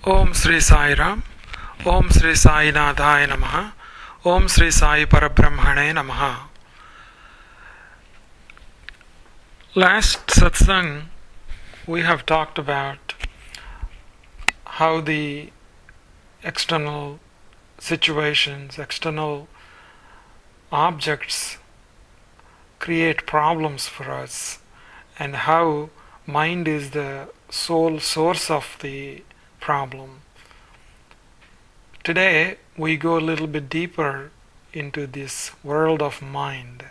Om Sri Sai Ram, Om Sri Sai Nadhaya Namaha, Om Sri Sai Parabrahmane Namaha. Last satsang we have talked about how the external situations, external objects create problems for us, and how mind is the sole source of the problem. Today we go a little bit deeper into this world of mind.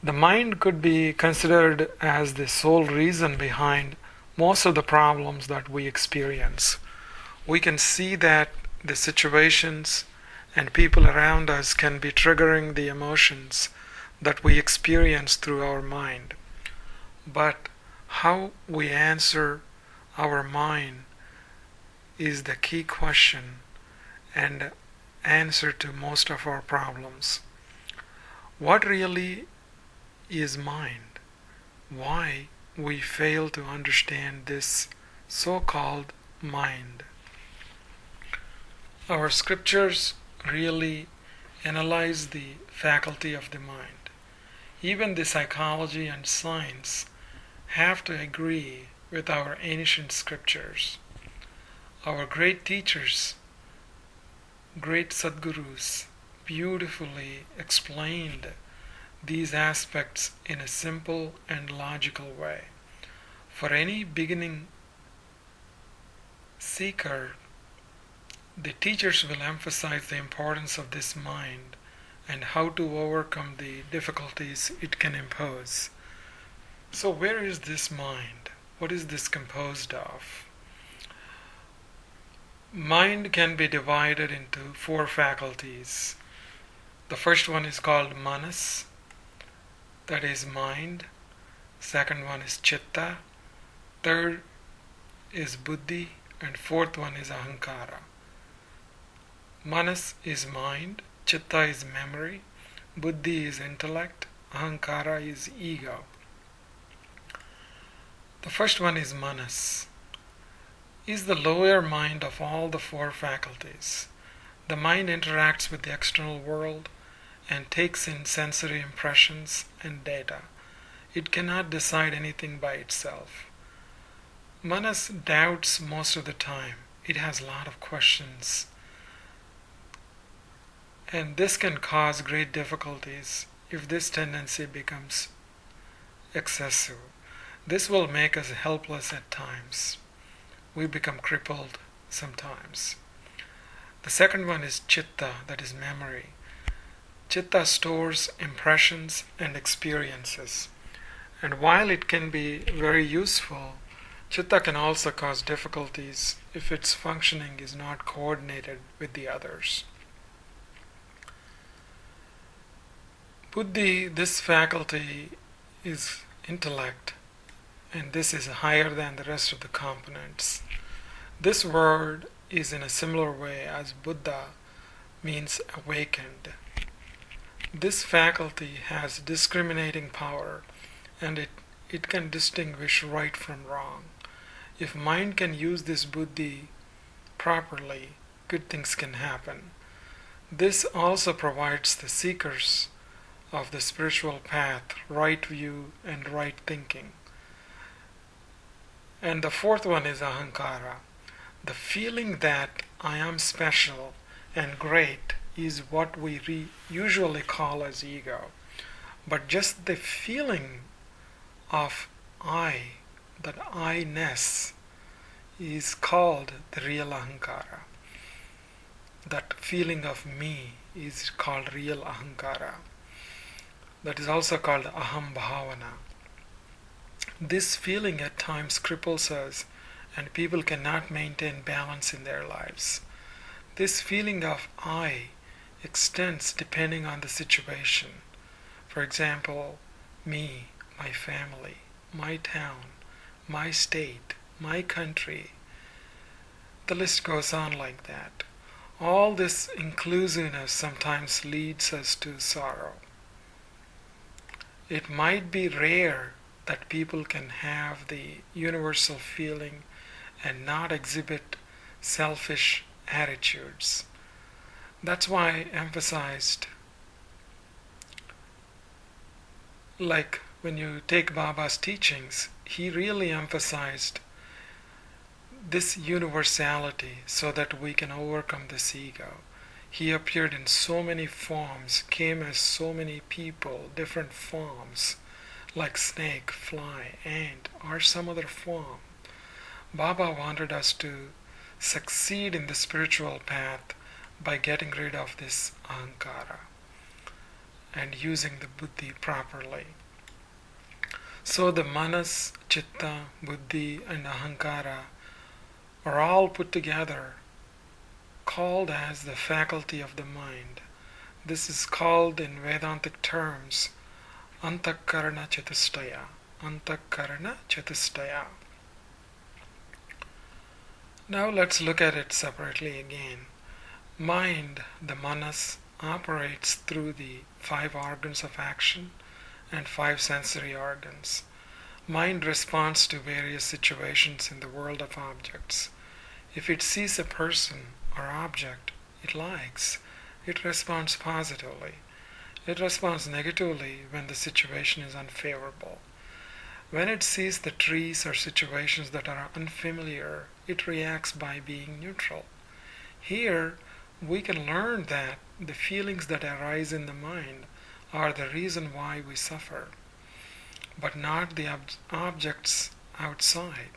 The mind could be considered as the sole reason behind most of the problems that we experience. We can see that the situations and people around us can be triggering the emotions that we experience through our mind. But how we answer our mind is the key question and answer to most of our problems. What really is mind? Why we fail to understand this so-called mind? Our scriptures really analyze the faculty of the mind. Even the psychology and science have to agree with our ancient scriptures. Our great teachers, great Sadgurus, beautifully explained these aspects in a simple and logical way. For any beginning seeker, the teachers will emphasize the importance of this mind and how to overcome the difficulties it can impose. So where is this mind? What is this composed of? Mind can be divided into 4 faculties. The first one is called manas, that is mind. Second one is chitta. Third is buddhi. And fourth one is ahankara. Manas is mind, chitta is memory, buddhi is intellect, ahankara is ego. The first one is manas. Is the lower mind of all the 4 faculties. The mind interacts with the external world and takes in sensory impressions and data. It cannot decide anything by itself. Manas doubts most of the time. It has a lot of questions. And this can cause great difficulties if this tendency becomes excessive. This will make us helpless at times. We become crippled sometimes. The second one is chitta, that is memory. Chitta stores impressions and experiences. And while it can be very useful, chitta can also cause difficulties if its functioning is not coordinated with the others. Buddhi, this faculty is intellect, and this is higher than the rest of the components. This word is in a similar way as Buddha means awakened. This faculty has discriminating power, and it can distinguish right from wrong. If mind can use this buddhi properly, good things can happen. This also provides the seekers of the spiritual path right view and right thinking. And the fourth one is ahankara. The feeling that I am special and great is what we usually call as ego. But just the feeling of I, that I-ness, is called the real ahankara. That feeling of me is called real ahankara. That is also called aham bhavana. This feeling at times cripples us, and people cannot maintain balance in their lives. This feeling of I extends depending on the situation. For example, me, my family, my town, my state, my country. The list goes on like that. All this inclusiveness sometimes leads us to sorrow. It might be rare that people can have the universal feeling and not exhibit selfish attitudes. That's why I emphasized, like when you take Baba's teachings, he really emphasized this universality so that we can overcome this ego. He appeared in so many forms, came as so many people, different forms, like snake, fly, ant, or some other form. Baba wanted us to succeed in the spiritual path by getting rid of this ahankara and using the buddhi properly. So the manas, chitta, buddhi, and ahankara are all put together, called as the faculty of the mind. This is called in Vedantic terms antakarana chatustaya. Antakarana chatustaya. Now let's look at it separately again. Mind, the manas, operates through the 5 organs of action and 5 sensory organs. Mind responds to various situations in the world of objects. If it sees a person or object it likes, it responds positively. It responds negatively when the situation is unfavorable. When it sees the trees or situations that are unfamiliar, it reacts by being neutral. Here, we can learn that the feelings that arise in the mind are the reason why we suffer, but not the objects outside.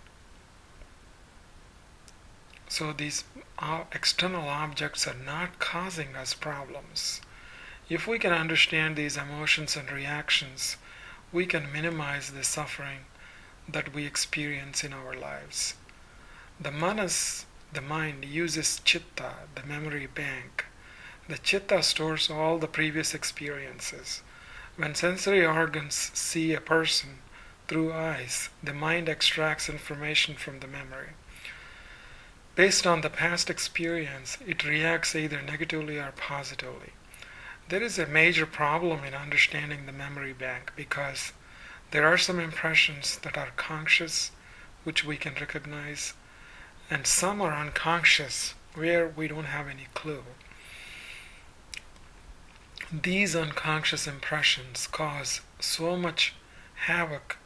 So these external objects are not causing us problems. If we can understand these emotions and reactions, we can minimize the suffering that we experience in our lives. The manas, the mind, uses chitta, the memory bank. The chitta stores all the previous experiences. When sensory organs see a person through eyes, the mind extracts information from the memory. Based on the past experience, it reacts either negatively or positively. There is a major problem in understanding the memory bank because there are some impressions that are conscious, which we can recognize, and some are unconscious, where we don't have any clue. These unconscious impressions cause so much havoc,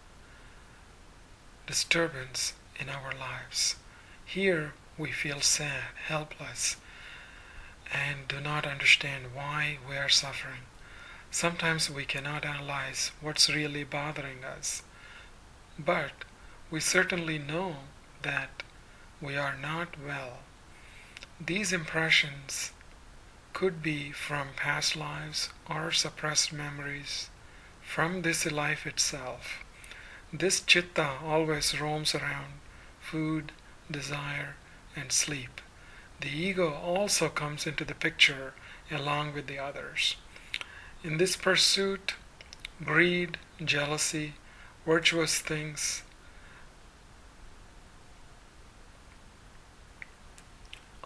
disturbance in our lives. Here we feel sad, helpless, and do not understand why we are suffering. Sometimes we cannot analyze what's really bothering us, but we certainly know that we are not well. These impressions could be from past lives or suppressed memories from this life itself. This chitta always roams around food, desire, and sleep. The ego also comes into the picture along with the others. In this pursuit, greed, jealousy, virtuous things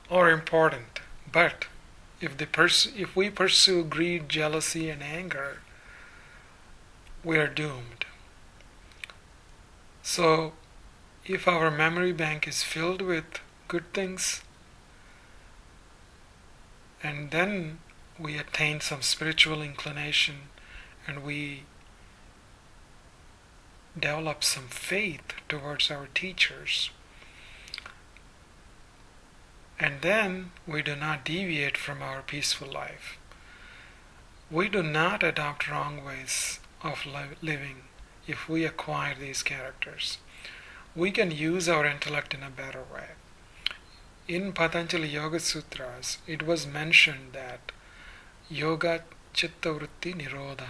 are important, but if we pursue greed, jealousy, and anger, we are doomed. So, if our memory bank is filled with good things, and then we attain some spiritual inclination and we develop some faith towards our teachers, and then we do not deviate from our peaceful life. We do not adopt wrong ways of living if we acquire these characters. We can use our intellect in a better way. In Patanjali Yoga Sutras, it was mentioned that Yoga Chitta Vritti Nirodha.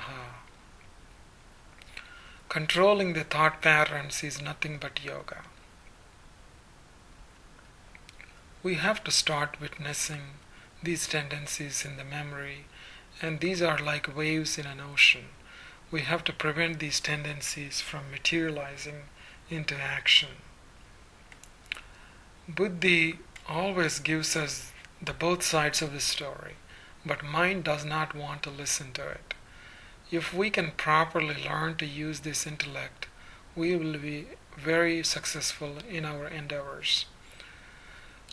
Controlling the thought patterns is nothing but yoga. We have to start witnessing these tendencies in the memory, and these are like waves in an ocean. We have to prevent these tendencies from materializing into action. Buddhi always gives us the both sides of the story, but mind does not want to listen to it. If we can properly learn to use this intellect, we will be very successful in our endeavors.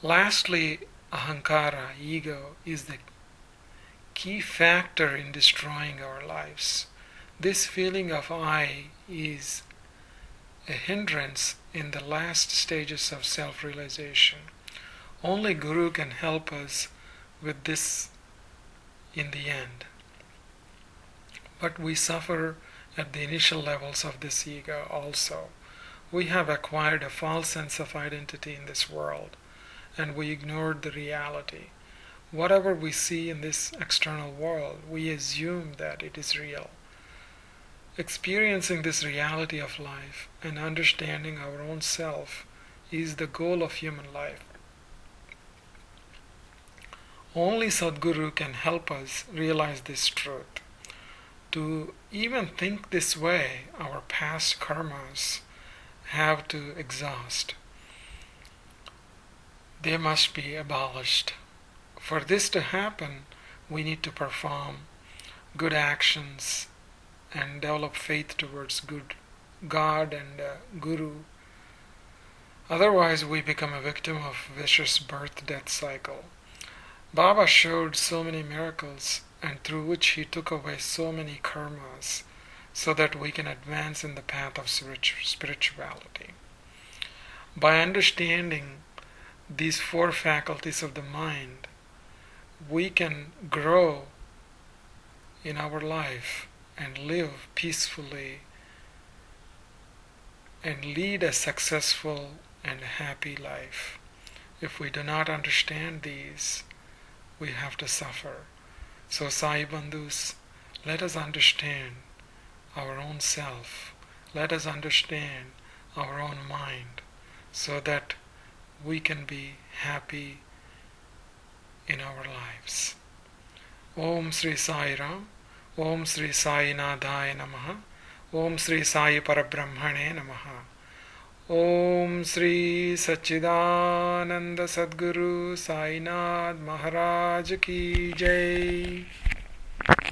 Lastly, ahankara, ego, is the key factor in destroying our lives. This feeling of I is a hindrance in the last stages of self-realization. Only Guru can help us with this in the end. But we suffer at the initial levels of this ego also. We have acquired a false sense of identity in this world, and we ignored the reality. Whatever we see in this external world, we assume that it is real. Experiencing this reality of life and understanding our own self is the goal of human life. Only Sadguru can help us realize this truth. To even think this way, our past karmas have to exhaust. They must be abolished. For this to happen, we need to perform good actions and develop faith towards good God and Guru. Otherwise, we become a victim of vicious birth-death cycle. Baba showed so many miracles, and through which he took away so many karmas, so that we can advance in the path of spirituality. By understanding these four faculties of the mind, we can grow in our life and live peacefully and lead a successful and happy life. If we do not understand these, we have to suffer. So Sai Bandhus, let us understand our own self. Let us understand our own mind so that we can be happy in our lives. Om Sri Sai Ram, Om Sri Sai Nadaya Namaha, Om Sri Sai Parabrahmane Namaha, Om Sri Sachidananda Sadguru Sainath Maharaj Ki Jai.